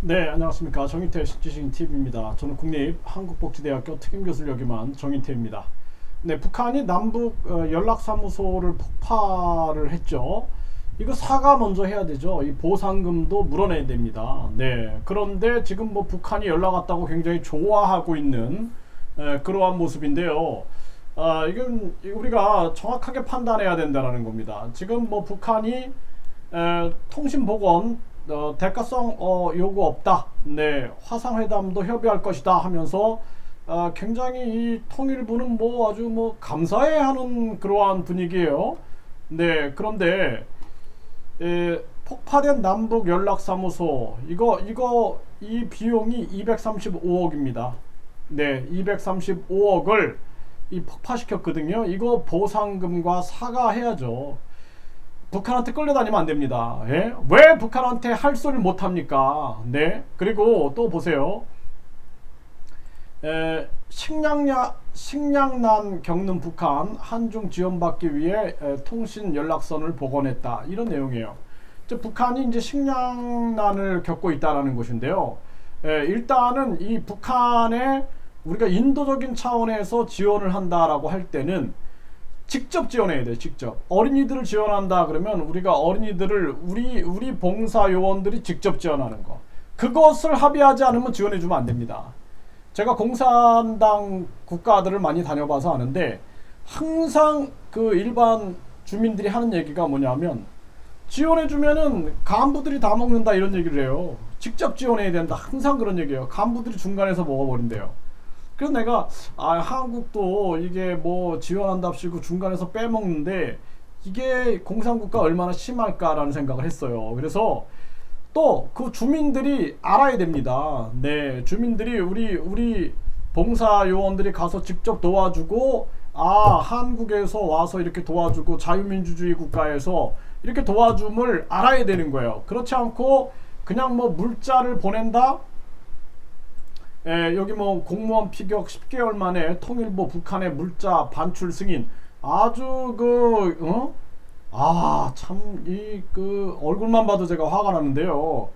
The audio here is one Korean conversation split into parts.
네, 안녕하십니까. 정인태 지식인TV입니다. 저는 국립한국복지대학교 특임교수를 역임한 정인태입니다. 네, 북한이 남북 연락사무소를 폭파를 했죠. 이거 사과 먼저 해야 되죠. 이 보상금도 물어내야 됩니다. 네, 그런데 지금 뭐 북한이 연락 왔다고 굉장히 좋아하고 있는 그러한 모습인데요. 이건 우리가 정확하게 판단해야 된다는 겁니다. 지금 뭐 북한이 통신보건 대가성 요구 없다. 네, 화상회담도 협의할 것이다 하면서 굉장히 이 통일부는 뭐 아주 뭐 감사해하는 그러한 분위기예요. 네, 그런데 폭파된 남북 연락사무소 이 비용이 235억입니다. 네, 235억을 이 폭파시켰거든요. 이거 보상금과 사과해야죠. 북한한테 끌려다니면 안됩니다. 예? 왜 북한한테 할 소리를 못합니까? 네. 그리고 또 보세요. 식량난 겪는 북한 한중 지원받기 위해 통신 연락선을 복원했다. 이런 내용이에요. 북한이 이제 식량난을 겪고 있다는 것인데요. 일단은 이 북한에 우리가 인도적인 차원에서 지원을 한다라고 할 때는 직접 지원해야 돼. 직접 어린이들을 지원한다 그러면 우리가 어린이들을 우리 봉사 요원들이 직접 지원하는 거, 그것을 합의하지 않으면 지원해 주면 안 됩니다. 제가 공산당 국가들을 많이 다녀봐서 아는데 항상 그 일반 주민들이 하는 얘기가 뭐냐면 지원해 주면은 간부들이 다 먹는다 이런 얘기를 해요. 직접 지원해야 된다. 항상 그런 얘기예요. 간부들이 중간에서 먹어버린대요. 그래서 내가 한국도 이게 뭐 지원한답시고 중간에서 빼먹는데 이게 공산국가 얼마나 심할까라는 생각을 했어요. 그래서 또 그 주민들이 알아야 됩니다. 네, 주민들이 우리 봉사요원들이 가서 직접 도와주고 한국에서 와서 이렇게 도와주고 자유민주주의 국가에서 이렇게 도와줌을 알아야 되는 거예요. 그렇지 않고 그냥 뭐 물자를 보낸다? 여기 뭐 공무원 피격 10개월 만에 통일부 북한의 물자 반출 승인, 아주 참 그 얼굴만 봐도 제가 화가 나는데요.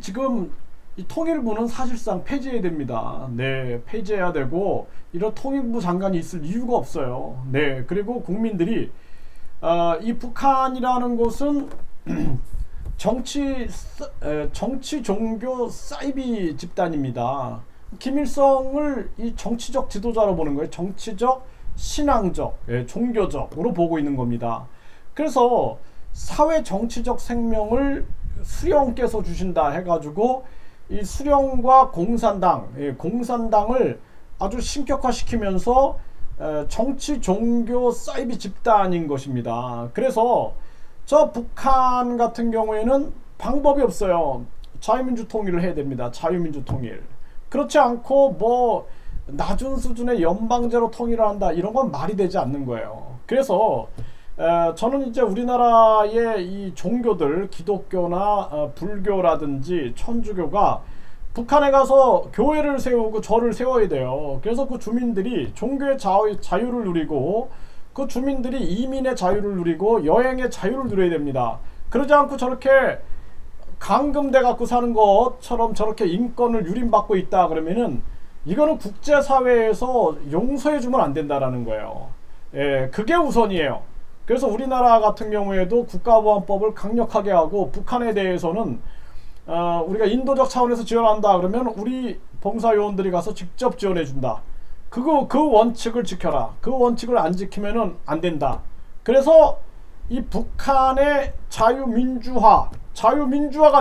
지금 이 통일부는 사실상 폐지해야 됩니다. 네, 폐지해야 되고 이런 통일부 장관이 있을 이유가 없어요. 네, 그리고 국민들이 이 북한이라는 곳은 정치 종교 사이비 집단입니다. 김일성을 이 정치적 지도자로 보는 거예요. 정치적, 신앙적, 종교적으로 보고 있는 겁니다. 그래서 사회 정치적 생명을 수령께서 주신다 해가지고 이 수령과 공산당을 아주 신격화시키면서 정치 종교 사이비 집단인 것입니다. 그래서 저 북한 같은 경우에는 방법이 없어요. 자유민주 통일을 해야 됩니다. 자유민주 통일. 그렇지 않고 뭐 낮은 수준의 연방제로 통일을 한다, 이런 건 말이 되지 않는 거예요. 그래서 저는 이제 우리나라의 이 종교들, 기독교나 불교라든지 천주교가 북한에 가서 교회를 세우고 절을 세워야 돼요. 그래서 그 주민들이 종교의 자유를 누리고, 그 주민들이 이민의 자유를 누리고 여행의 자유를 누려야 됩니다. 그러지 않고 저렇게 감금돼 갖고 사는 것처럼 저렇게 인권을 유린받고 있다 그러면은 이거는 국제사회에서 용서해주면 안 된다라는 거예요. 그게 우선이에요. 그래서 우리나라 같은 경우에도 국가보안법을 강력하게 하고, 북한에 대해서는 우리가 인도적 차원에서 지원한다 그러면 우리 봉사요원들이 가서 직접 지원해준다. 그 원칙을 지켜라. 그 원칙을 안 지키면은 안 된다. 그래서 이 북한의 자유민주화가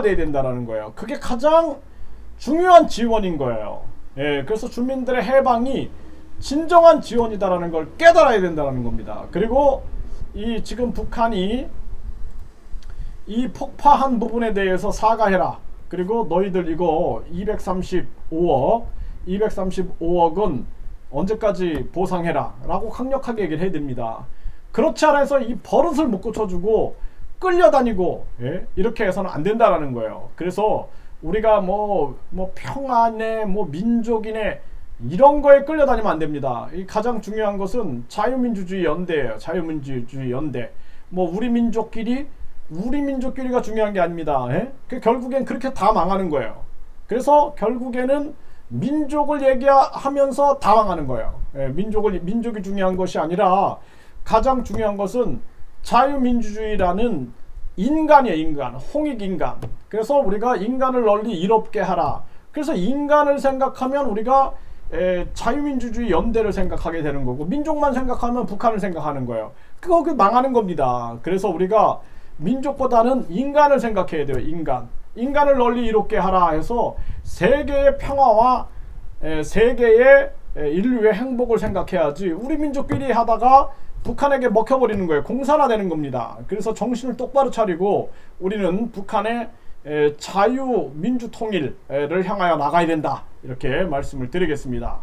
돼야 된다라는 거예요. 그게 가장 중요한 지원인 거예요. 그래서 주민들의 해방이 진정한 지원이다라는 걸 깨달아야 된다는 겁니다. 그리고 이 지금 북한이 이 폭파한 부분에 대해서 사과해라. 그리고 너희들 이거 235억은 언제까지 보상해라 라고 강력하게 얘기를 해야 됩니다. 그렇지 않아서 이 버릇을 못 고쳐주고 끌려다니고 이렇게 해서는 안 된다라는 거예요. 그래서 우리가 뭐 평안에 민족인의 이런 거에 끌려다니면 안 됩니다. 이 가장 중요한 것은 자유민주주의 연대예요. 자유민주주의 연대. 우리 민족끼리 우리 민족끼리가 중요한 게 아닙니다. 결국엔 그렇게 다 망하는 거예요. 그래서 결국에는 민족을 얘기하면서 다 망하는 거예요. 민족이 중요한 것이 아니라 가장 중요한 것은 자유민주주의라는 인간이에요. 인간, 홍익인간. 그래서 우리가 인간을 널리 이롭게 하라. 그래서 인간을 생각하면 우리가 자유민주주의 연대를 생각하게 되는 거고, 민족만 생각하면 북한을 생각하는 거예요. 그거 망하는 겁니다. 그래서 우리가 민족보다는 인간을 생각해야 돼요. 인간을 널리 이롭게 하라 해서 세계의 평화와 세계의 인류의 행복을 생각해야지, 우리 민족끼리 하다가 북한에게 먹혀버리는 거예요. 공산화되는 겁니다. 그래서 정신을 똑바로 차리고 우리는 북한의 자유 민주 통일을 향하여 나가야 된다, 이렇게 말씀을 드리겠습니다.